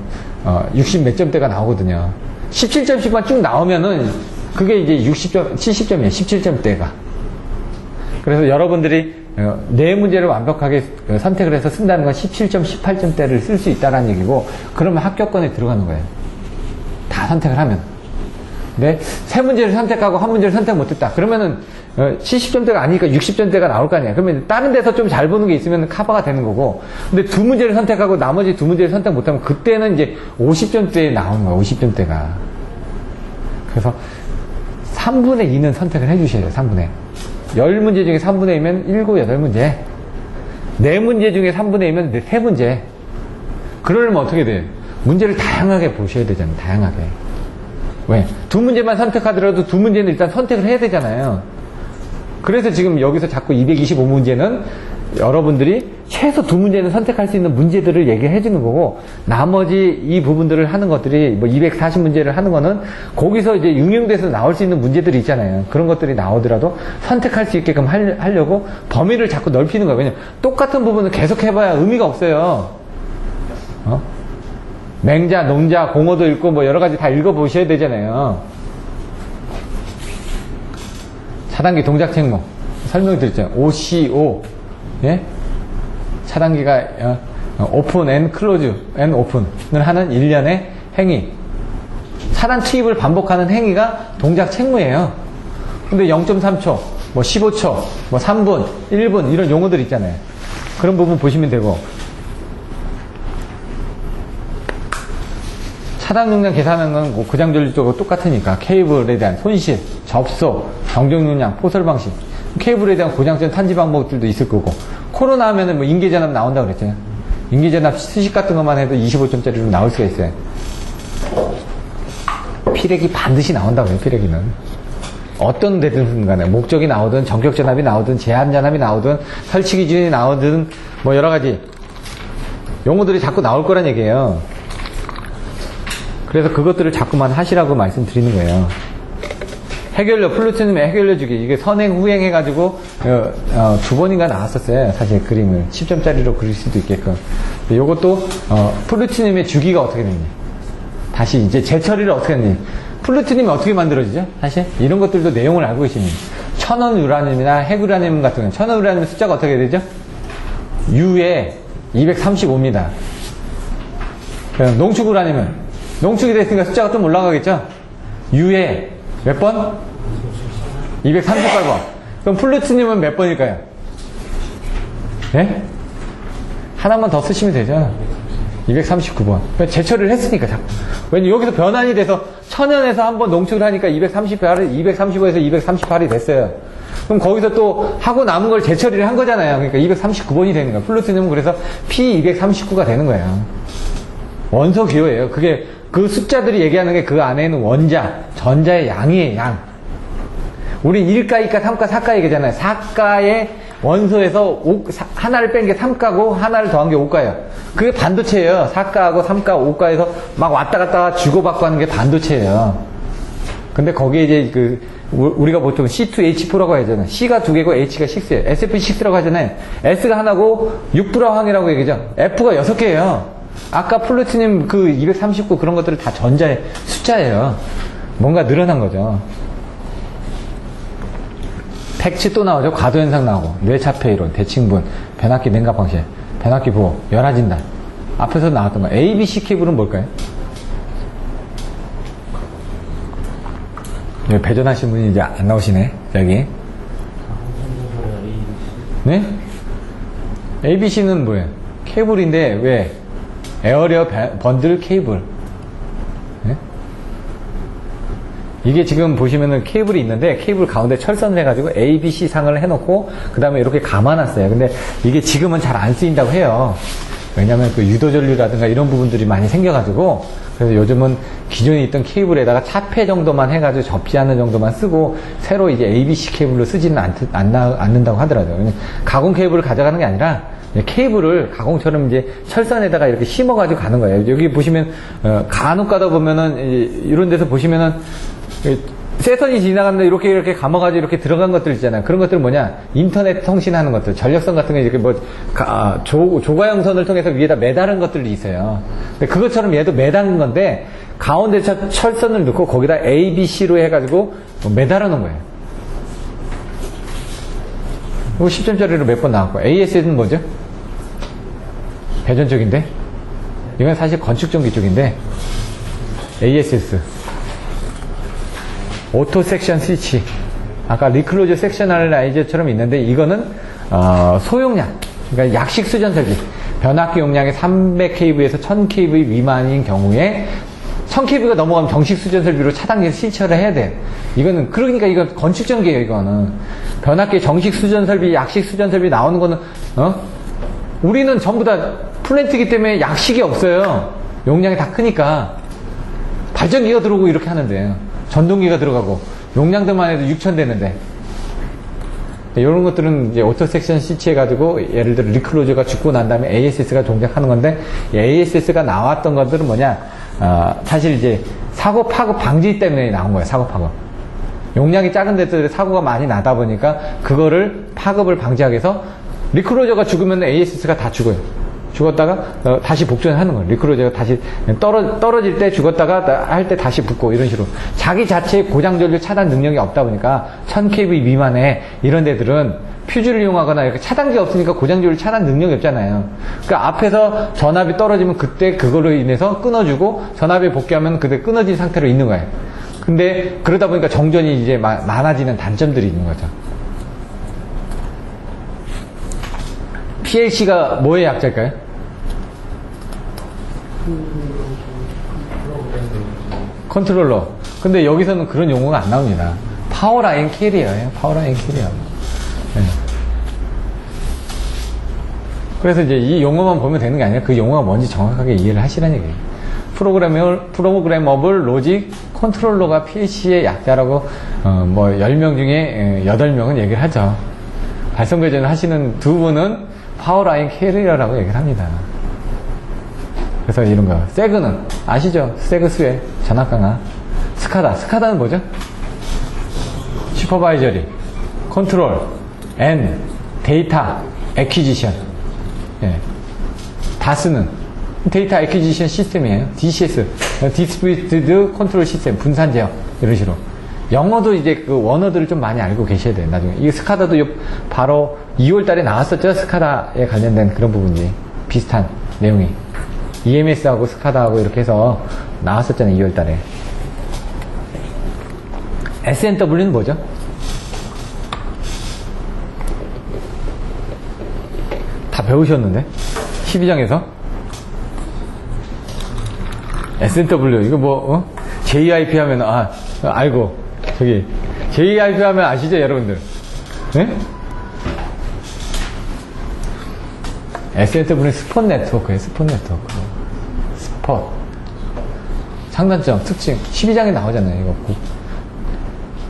60 몇 점대가 나오거든요. 17점씩만 쭉 나오면은 그게 이제 60점, 70점이에요. 17점대가. 그래서 여러분들이 네 문제를 완벽하게 선택을 해서 쓴다는 건 17점, 18점대를 쓸 수 있다는 얘기고, 그러면 합격권에 들어가는 거예요. 다 선택을 하면. 근데 세 문제를 선택하고 한 문제를 선택 못했다. 그러면은 70점대가 아니니까 60점대가 나올 거 아니야. 그러면 다른 데서 좀 잘 보는 게 있으면 커버가 되는 거고, 근데 두 문제를 선택하고 나머지 두 문제를 선택 못하면 그때는 이제 50점대에 나오는 거야. 50점대가. 그래서 3분의 2는 선택을 해주셔야 돼요. 3분의 10문제 중에 3분의 2면 7, 8문제. 4문제 중에 3분의 2면 3문제. 그러려면 어떻게 돼요? 문제를 다양하게 보셔야 되잖아요. 다양하게. 왜? 두 문제만 선택하더라도 두 문제는 일단 선택을 해야 되잖아요. 그래서 지금 여기서 자꾸 225문제는 여러분들이 최소 두 문제는 선택할 수 있는 문제들을 얘기해 주는 거고, 나머지 이 부분들을 하는 것들이 뭐 240문제를 하는 거는 거기서 이제 응용돼서 나올 수 있는 문제들이 있잖아요. 그런 것들이 나오더라도 선택할 수 있게끔 하려고 범위를 자꾸 넓히는 거예요. 왜냐면 똑같은 부분을 계속 해봐야 의미가 없어요. 맹자, 농자, 공어도 읽고 뭐 여러 가지 다 읽어보셔야 되잖아요. 차단기 동작 책목 설명드렸죠. OCO. 예? 차단기가 오픈 앤 클로즈 앤 오픈을 하는 일련의 행위. 차단 투입을 반복하는 행위가 동작 책무예요. 근데 0.3초, 뭐 15초, 뭐 3분, 1분 이런 용어들 있잖아요. 그런 부분 보시면 되고, 차단 용량 계산하는 건 고장전류적으로 똑같으니까 케이블에 대한 손실, 접속, 정정 용량, 포설 방식, 케이블에 대한 고장전 탄지 방법들도 있을 거고, 코로나 하면은 뭐 인계전압 나온다고 그랬잖아요. 인계전압 수식 같은 것만 해도 25점짜리로 나올 수가 있어요. 피렉이 반드시 나온다고 해요. 피렉이는 어떤 데든 간에 목적이 나오든 전격전압이 나오든 제한전압이 나오든 설치 기준이 나오든 뭐 여러 가지 용어들이 자꾸 나올 거란 얘기예요. 그래서 그것들을 자꾸만 하시라고 말씀드리는 거예요. 해결료, 플루토늄의 해결료 주기. 이게 선행, 후행 해가지고, 두 번인가 나왔었어요. 사실 그림을. 10점짜리로 그릴 수도 있게끔. 요것도, 플루토늄의 주기가 어떻게 되느냐. 다시 이제 재처리를 어떻게 하느냐. 플루토늄이 어떻게 만들어지죠? 사실? 이런 것들도 내용을 알고 계시면. 천원 우라늄이나 핵우라늄 같은 경우는, 천원 우라늄 숫자가 어떻게 되죠? U에 235입니다. 농축 우라늄은, 농축이 됐으니까 숫자가 좀 올라가겠죠? U에 몇 번? 238번. 그럼 플루토늄은 몇 번일까요? 예? 하나만 더 쓰시면 되죠. 239번. 재처리를 했으니까 자꾸. 왜냐면 여기서 변환이 돼서 천연에서 한번 농축을 하니까 235에서 238이 됐어요. 그럼 거기서 또 하고 남은 걸 재처리를 한 거잖아요. 그러니까 239번이 되는 거예요. 플루토늄은 그래서 P239가 되는 거예요. 원소 기호예요. 그게 그 숫자들이 얘기하는 게 그 안에 있는 원자, 전자의 양이에요, 양. 우린 1가, 2가, 3가, 4가 얘기잖아요. 4가의 원소에서 하나를 뺀 게 3가고 하나를 더한 게 5가예요. 그게 반도체예요. 4가하고 3가, 5가에서 막 왔다 갔다 주고받고 하는 게 반도체예요. 근데 거기에 이제 우리가 보통 C2H4라고 하잖아요. C가 2개고 H가 6예요. SF6라고 하잖아요. S가 하나고 6불화황이라고 얘기죠. F가 6개예요. 아까 플루토늄 239 그런 것들을 다 전자의 숫자예요. 뭔가 늘어난 거죠. 팩치 또 나오죠. 과도현상 나오고, 뇌차폐 이론, 대칭분, 변압기 냉각 방식, 변압기 보호, 열화진단. 앞에서 나왔던 거. ABC 케이블은 뭘까요? 여기 배전하신 분이 이제 안 나오시네. 여기. 네? ABC는 뭐예요? 케이블인데 왜? 에어리어 번들 케이블. 네? 이게 지금 보시면은 케이블이 있는데 케이블 가운데 철선을 해가지고 ABC 상을 해놓고 그 다음에 이렇게 감아놨어요. 근데 이게 지금은 잘 안 쓰인다고 해요. 왜냐면 유도전류라든가 이런 부분들이 많이 생겨가지고, 그래서 요즘은 기존에 있던 케이블에다가 차폐 정도만 해가지고 접지하는 정도만 쓰고 새로 이제 ABC 케이블로 쓰지는 않는다고 하더라고요. 왜냐면 가공 케이블을 가져가는 게 아니라 케이블을 가공처럼 이제 철선에다가 이렇게 심어가지고 가는 거예요. 여기 보시면, 간혹 가다 보면은, 이런 데서 보시면은, 쇠선이 지나갔는데 이렇게 감아가지고 이렇게 들어간 것들 있잖아요. 그런 것들은 뭐냐? 인터넷 통신하는 것들, 전력선 같은 거 이렇게 조가형선을 통해서 위에다 매다른 것들이 있어요. 근데 그것처럼 얘도 매다는 건데, 가운데 철선을 넣고 거기다 A, B, C로 해가지고 매달아 놓은 거예요. 이거 10점짜리로 몇 번 나왔고, AS는 뭐죠? 배전 쪽인데? 이건 사실 건축 전기 쪽인데, ASS. 오토 섹션 스위치. 아까 리클로즈 섹셔널라이저처럼 있는데, 이거는, 소용량. 그러니까 약식 수전 설비. 변압기 용량이 300kV에서 1000kV 미만인 경우에, 1000kV가 넘어가면 정식 수전 설비로 차단기를 실처를 해야 돼요. 이거는, 그러니까 이건 건축 전기예요, 이거는. 변압기 정식 수전 설비, 약식 수전 설비 나오는 거는, 우리는 전부 다 플랜트이기 때문에 약식이 없어요. 용량이 다 크니까. 발전기가 들어오고 이렇게 하는데요. 전동기가 들어가고 용량들만 해도 6,000 되는데, 이런 것들은 이제 오토 섹션 스위치 해가지고 예를 들어 리클로저가 죽고 난 다음에 ASS가 동작하는 건데, 이 ASS가 나왔던 것들은 뭐냐, 사실 이제 사고 파급 방지 때문에 나온 거예요. 사고 파급. 용량이 작은 데들 사고가 많이 나다 보니까 그거를 파급을 방지하기 위해서 리클로저가 죽으면 ASS가 다 죽어요. 죽었다가 다시 복전하는 거예요. 리클로저가 다시 떨어질 때 죽었다가 할 때 다시 붙고, 이런 식으로 자기 자체의 고장전류 차단 능력이 없다 보니까 1000kV 미만의 이런 데들은 퓨즈를 이용하거나 이렇게 차단기 없으니까 고장전류 차단 능력이 없잖아요. 그러니까 앞에서 전압이 떨어지면 그때 그걸로 인해서 끊어주고, 전압이 복귀하면 그때 끊어진 상태로 있는 거예요. 근데 그러다 보니까 정전이 이제 많아지는 단점들이 있는 거죠. PLC가 뭐의 약자일까요? 컨트롤러. 근데 여기서는 그런 용어가 안 나옵니다. 파워라인 캐리어예요. 파워라인 캐리어. 네. 그래서 이제 이 용어만 보면 되는 게 아니라 그 용어가 뭔지 정확하게 이해를 하시라는 얘기예요. 프로그래머블 로직 컨트롤러가 PLC의 약자라고 10명 중에 8명은 얘기를 하죠. 발성 배전을 하시는 두 분은 파워라인 캐리어라고 얘기를 합니다. 그래서 이런 거. 세그는 아시죠? 세그 수혜, 전압 강화. 스카다는 뭐죠? 슈퍼바이저리, 컨트롤, 앤, 데이터, 애퀴지션. 예. 다스는 데이터 애퀴지션 시스템이에요. DCS, 디스트리뷰티드 컨트롤 시스템, 분산 제어, 이런 식으로. 영어도 이제 그 원어들을 좀 많이 알고 계셔야 돼요. 나중에. 이 스카다도 바로 2월 달에 나왔었죠? 스카다에 관련된 그런 부분이. 비슷한 내용이. EMS하고 스카다하고 이렇게 해서 나왔었잖아요. 2월 달에. SNW는 뭐죠? 다 배우셨는데? 12장에서? SNW, 이거 JIP 하면, 알고. JIP 하면 아시죠, 여러분들? 네? SNW는 스폿 네트워크예요, 스폿 네트워크. 스폿. 장단점, 특징. 12장에 나오잖아요, 이거.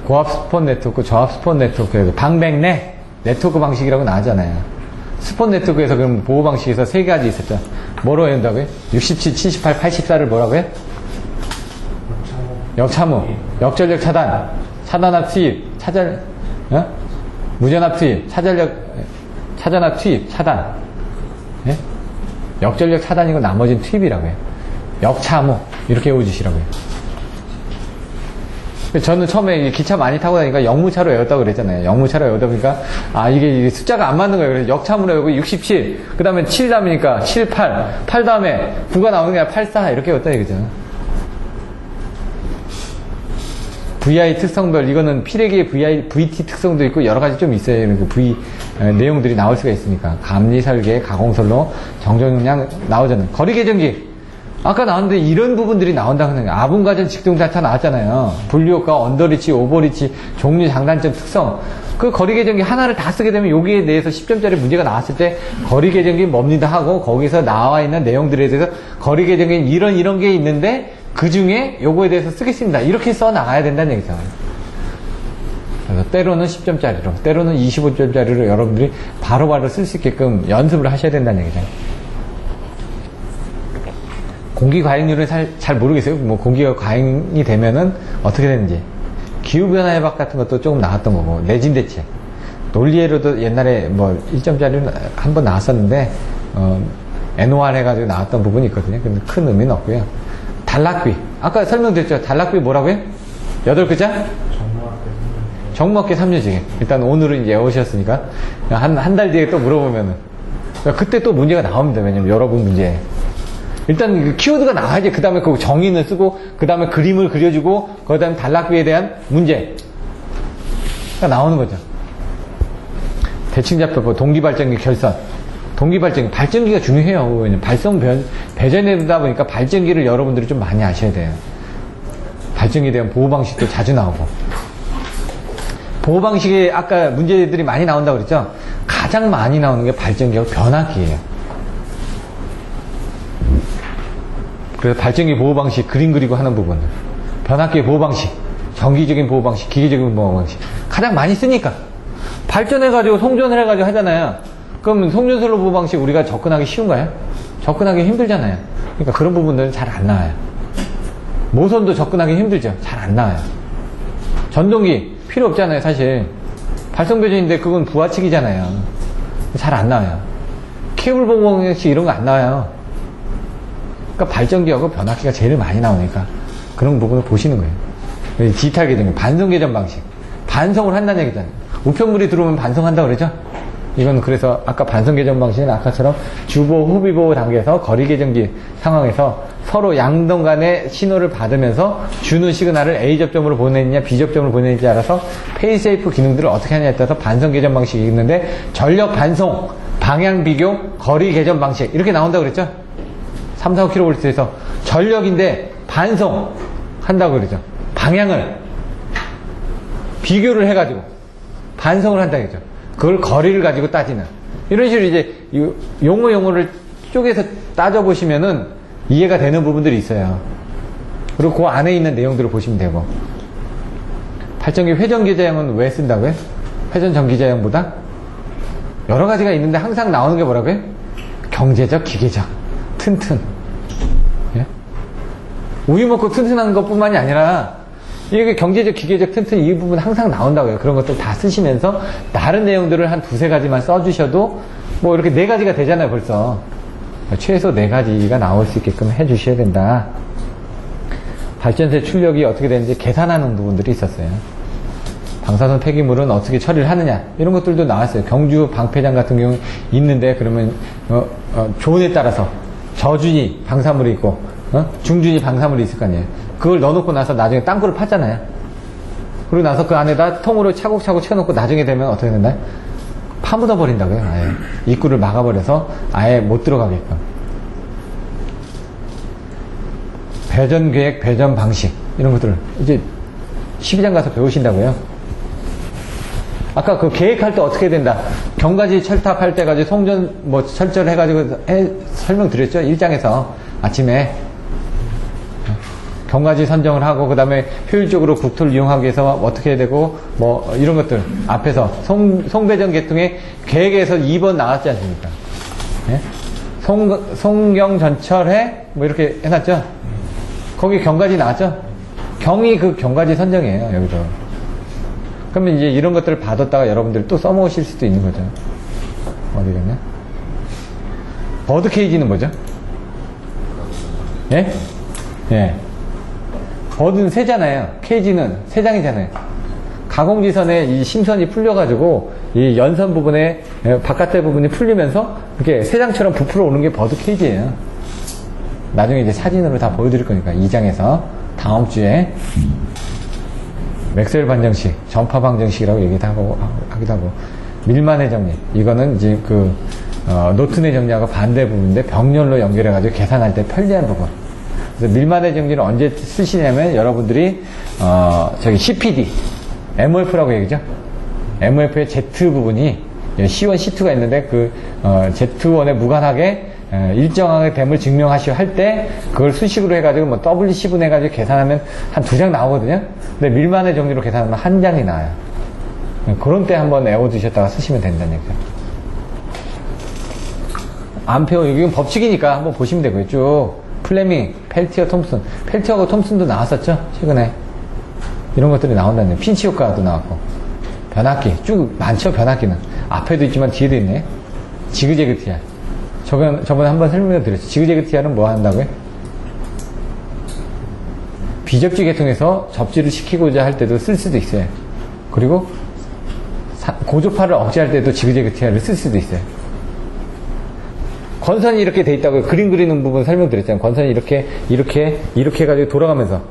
고압 스폿 네트워크, 저압 스폿 네트워크, 방백내 네트워크 방식이라고 나오잖아요. 스폿 네트워크에서 그럼 보호 방식에서 3가지 있었죠. 뭐로 한다고요? 67, 78, 84를 뭐라고 해? 역참호, 역전력 차단, 차단압 투입, 무전압 투입, 차전압 투입, 차단. 예? 역전력 차단이고 나머지는 투입이라고 해요. 역참호, 이렇게 외워주시라고 해요. 저는 처음에 기차 많이 타고 다니니까 역무차로 외웠다고 그랬잖아요. 역무차로 외우다 보니까, 이게 숫자가 안 맞는 거예요. 그래서 역참으로 외우고 67, 그 다음에 7 다음이니까 7, 8, 8 다음에 9가 나오는 게 아니라 8, 4, 이렇게 외웠다 이거죠. VI 특성별, 이거는 피레기의 VT 특성도 있고 여러 가지 좀 있어요. 그 V 내용들이 나올 수가 있으니까. 감리 설계, 가공설로, 정전용량 나오잖아요. 거리 계정기. 아까 나왔는데 이런 부분들이 나온다고 하는 거예요. 아분가전 직동단차 나왔잖아요. 분류효과, 언더리치, 오버리치, 종류, 장단점, 특성. 그 거리 계정기 하나를 다 쓰게 되면 여기에 대해서 10점짜리 문제가 나왔을 때 거리 계정기 뭡니다 하고 거기서 나와 있는 내용들에 대해서 거리 계정기 이런 게 있는데 그 중에 요거에 대해서 쓰겠습니다. 이렇게 써 나가야 된다는 얘기죠. 그래서 때로는 10점짜리로, 때로는 25점짜리로 여러분들이 바로바로 쓸 수 있게끔 연습을 하셔야 된다는 얘기죠. 공기 과잉률은 잘 모르겠어요. 뭐 공기가 과잉이 되면은 어떻게 되는지. 기후변화 해박 같은 것도 조금 나왔던 거고, 내진대책. 논리에로도 옛날에 뭐 1점짜리는 한 번 나왔었는데, NOR 해가지고 나왔던 부분이 있거든요. 근데 큰 의미는 없고요. 단락비. 아까 설명드렸죠. 단락비 뭐라고요? 8글자? 정무학계 3년직. 일단 오늘은 이제 오셨으니까, 한 달 뒤에 또 물어보면은. 그때 또 문제가 나옵니다. 왜냐면 여러분 문제. 일단 키워드가 나와야지. 그 다음에 그 정의는 쓰고, 그 다음에 그림을 그려주고, 그 다음에 단락비에 대한 문제가 나오는 거죠. 대칭자표법, 동기발전기 결선. 동기발전기, 발전기가 중요해요. 왜냐면 배전되다 보니까 발전기를 여러분들이 좀 많이 아셔야 돼요. 발전기에 대한 보호방식도 자주 나오고. 보호방식에 아까 문제들이 많이 나온다고 그랬죠? 가장 많이 나오는 게 발전기하고 변압기예요. 그래서 발전기 보호방식 그림 그리고 하는 부분, 변압기의 보호방식, 전기적인 보호방식, 기계적인 보호방식 가장 많이 쓰니까 발전해가지고 송전을 해가지고 하잖아요. 그럼 송전선로 보호방식 우리가 접근하기 쉬운가요? 접근하기 힘들잖아요. 그러니까 그런 부분들은 잘 안 나와요. 모선도 접근하기 힘들죠. 잘 안 나와요. 전동기 필요 없잖아요. 사실 발성배전인데 그건 부하측이잖아요. 잘 안 나와요. 케이블 보호방식 이런 거 안 나와요. 그러니까 발전기하고 변압기가 제일 많이 나오니까 그런 부분을 보시는 거예요. 디지털 계정, 반송 계정 방식. 반송을 한다는 얘기잖아요. 우편물이 들어오면 반송한다고 그러죠? 이건 그래서 아까 반송 계정 방식은 아까처럼 주보, 후비보 단계에서 거리 계정기 상황에서 서로 양동 간의 신호를 받으면서 주는 시그널을 A 접점으로 보내느냐 B 접점으로 보내느냐에 따라서 페이세이프 기능들을 어떻게 하냐에 따라서 반송 계정 방식이 있는데 전력 반송, 방향 비교, 거리 계정 방식 이렇게 나온다고 그랬죠? 3, 4kV에서 전력인데 반송 한다고 그러죠. 방향을 비교를 해가지고 반송을 한다고 그러죠. 그걸 거리를 가지고 따지는 이런 식으로 이제 용어를 쪼개서 따져보시면은 이해가 되는 부분들이 있어요. 그리고 그 안에 있는 내용들을 보시면 되고. 발전기 회전기자형은 왜 쓴다고요? 회전전기자형보다? 여러 가지가 있는데 항상 나오는 게 뭐라고요? 경제적, 기계적, 튼튼. 예? 우유 먹고 튼튼한 것 뿐만이 아니라 이게 경제적, 기계적, 튼튼 이 부분 항상 나온다고요. 그런 것들 다 쓰시면서 다른 내용들을 한 두세 가지만 써주셔도 뭐 이렇게 네 가지가 되잖아요, 벌써. 최소 네 가지가 나올 수 있게끔 해주셔야 된다. 발전소의 출력이 어떻게 되는지 계산하는 부분들이 있었어요. 방사선 폐기물은 어떻게 처리를 하느냐 이런 것들도 나왔어요. 경주 방패장 같은 경우 있는데 그러면 존에 따라서 저준위 방사물이 있고 중준위 방사물이 있을 거 아니에요. 그걸 넣어놓고 나서 나중에 땅굴을 팠잖아요. 그리고 나서 그 안에다 통으로 차곡차곡 채워놓고 나중에 되면 어떻게 된다요? 파묻어 버린다고요. 아예 입구를 막아버려서 아예 못 들어가게끔. 배전 계획, 배전 방식 이런 것들을 이제 12장 가서 배우신다고요. 아까 그 계획할 때 어떻게 된다. 경과지 철탑할 때까지 송전 뭐 철저를 해가지고 설명드렸죠. 1장에서 아침에 경과지 선정을 하고 그 다음에 효율적으로 국토를 이용하기 위해서 어떻게 해야 되고 뭐 이런 것들 앞에서 송배전 계통의 계획에서 2번 나왔지 않습니까? 예? 송경전철회 뭐 이렇게 해놨죠. 거기 경과지 나왔죠. 경이 그 경과지 선정이에요. 여기도. 그러면 이제 이런 것들을 받았다가 여러분들이 또 써먹으실 수도 있는 거죠. 어디 갔냐? 버드 케이지는 뭐죠? 예? 예. 버드는 새잖아요. 케이지는 새장이잖아요. 가공지선에 이 심선이 풀려가지고 이 연선 부분에 바깥의 부분이 풀리면서 이렇게 새장처럼 부풀어 오는 게 버드 케이지예요. 나중에 이제 사진으로 다 보여드릴 거니까 2장에서 다음 주에 맥스웰 반정식, 전파 방정식이라고 얘기도 하기도 하고 밀만의 정리 이거는 이제 그 노튼의 정리하고 반대 부분인데 병렬로 연결해가지고 계산할 때 편리한 부분. 그래서 밀만의 정리를 언제 쓰시냐면 여러분들이 저기 CPD, MOF라고 얘기죠. MOF의 Z 부분이 C1, C2가 있는데 그 Z1에 무관하게 일정하게 됨을 증명하시오 할 때 그걸 수식으로 해가지고 뭐 WC분 해가지고 계산하면 한 2장 나오거든요. 근데 밀만의 정리로 계산하면 1장이 나와요. 그런 때 한번 외워두셨다가 쓰시면 된다는 얘기죠. 암페어 이건 법칙이니까 한번 보시면 되고요. 쭉 플레밍, 펠티어, 톰슨. 펠티어하고 톰슨도 나왔었죠 최근에. 이런 것들이 나온다는 거예요. 핀치 효과도 나왔고. 변압기. 쭉 많죠, 변압기는. 앞에도 있지만 뒤에도 있네. 지그재그 TR. 저번에 한번 설명을 드렸죠. 지그재그 TR은 뭐 한다고요? 비접지 계통에서 접지를 시키고자 할 때도 쓸 수도 있어요. 그리고 고조파를 억제할 때도 지그재그 TR을 쓸 수도 있어요. 건선이 이렇게 돼 있다고요. 그림 그리는 부분 설명드렸잖아요. 건선이 이렇게 해가지고 돌아가면서.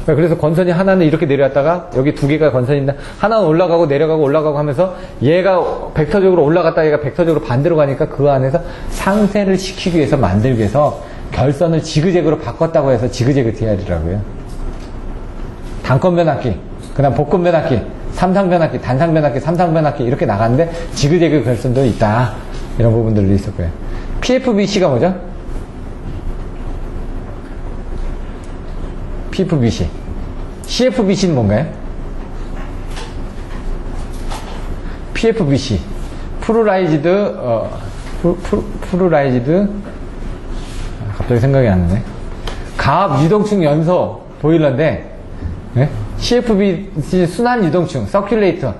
그래서 건선이 하나는 이렇게 내려왔다가 여기 두 개가 건선이 있나 하나는 올라가고 내려가고 올라가고 하면서 얘가 벡터적으로 올라갔다가 얘가 벡터적으로 반대로 가니까 그 안에서 상쇄를 시키기 위해서 만들기 위해서 결선을 지그재그로 바꿨다고 해서 지그재그 TR이라고요. 단건 변압기, 그 다음 복근 변압기, 삼상 변압기, 단상 변압기, 삼상 변압기 이렇게 나가는데 지그재그 결선도 있다. 이런 부분들도 있었고요. PFBC가 뭐죠? PFBC. CFBC는 뭔가요? PFBC. 프루라이즈드, 갑자기 생각이 안 나네. 가압 유동층 연소 보일러인데, 네? CFBC 순환 유동층, 서큘레이터.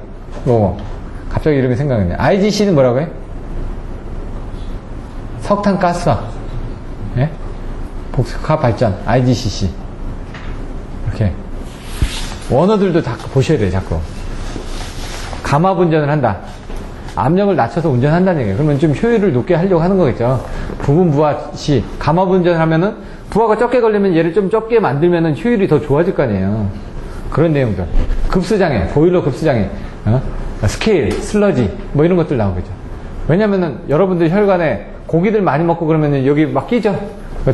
갑자기 이름이 생각이 나네. IGC는 뭐라고요? 석탄가스화. 네? 복합 발전, IGCC. 이렇게. 원어들도 다 보셔야 돼요, 자꾸. 감압 운전을 한다. 압력을 낮춰서 운전한다는 얘기예요. 그러면 좀 효율을 높게 하려고 하는 거겠죠. 부분 부하 시, 감압 운전을 하면은, 부하가 적게 걸리면 얘를 좀 적게 만들면은 효율이 더 좋아질 거 아니에요. 그런 내용들. 급수장애, 보일러 급수장애, 스케일, 슬러지, 뭐 이런 것들 나오겠죠. 왜냐면은 여러분들 혈관에 고기들 많이 먹고 그러면은 여기 막 끼죠.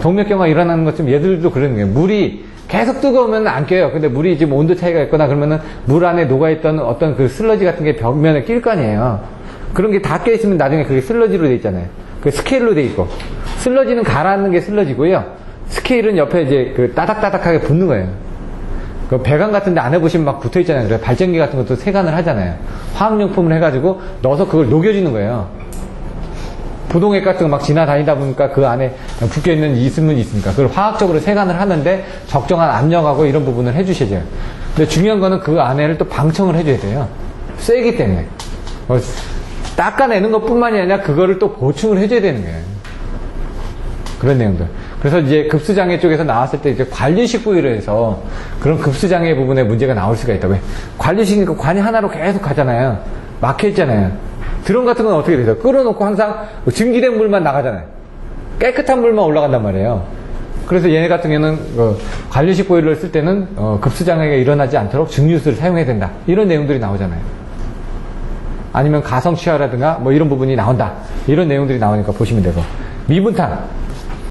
동맥경화 일어나는 것처럼 얘들도 그런 거예요. 물이 계속 뜨거우면 안 껴요. 근데 물이 지금 온도 차이가 있거나 그러면은 물 안에 녹아있던 어떤 그 슬러지 같은 게 벽면에 낄 거 아니에요. 그런 게 다 껴있으면 나중에 그게 슬러지로 돼 있잖아요. 그 스케일로 돼 있고. 슬러지는 가라앉는 게 슬러지고요. 스케일은 옆에 이제 그 따닥따닥하게 붙는 거예요. 그 배관 같은 데 안에 보시면 막 붙어 있잖아요. 그래서 발전기 같은 것도 세관을 하잖아요. 화학용품을 해가지고 넣어서 그걸 녹여주는 거예요. 부동액 같은 거 막 지나다니다 보니까 그 안에 붙여있는 있으면 있으니까 그걸 화학적으로 세관을 하는데 적정한 압력하고 이런 부분을 해주셔야 돼요. 근데 중요한 거는 그 안에를 또 방청을 해줘야 돼요. 세기 때문에. 닦아내는 것 뿐만이 아니라 그거를 또 보충을 해줘야 되는 거예요. 그런 내용들. 그래서 이제 급수장애 쪽에서 나왔을 때 이제 관류식 부위로 해서 그런 급수장애 부분에 문제가 나올 수가 있다고요. 관류식이니까 관이 하나로 계속 가잖아요. 막혀있잖아요. 드럼 같은 건 어떻게 되죠? 끌어놓고 항상 증기된 물만 나가잖아요. 깨끗한 물만 올라간단 말이에요. 그래서 얘네 같은 경우는 관류식 보일러를 쓸 때는 급수장애가 일어나지 않도록 증류수를 사용해야 된다. 이런 내용들이 나오잖아요. 아니면 가성 취하라든가 뭐 이런 부분이 나온다. 이런 내용들이 나오니까 보시면 되고. 미분탄.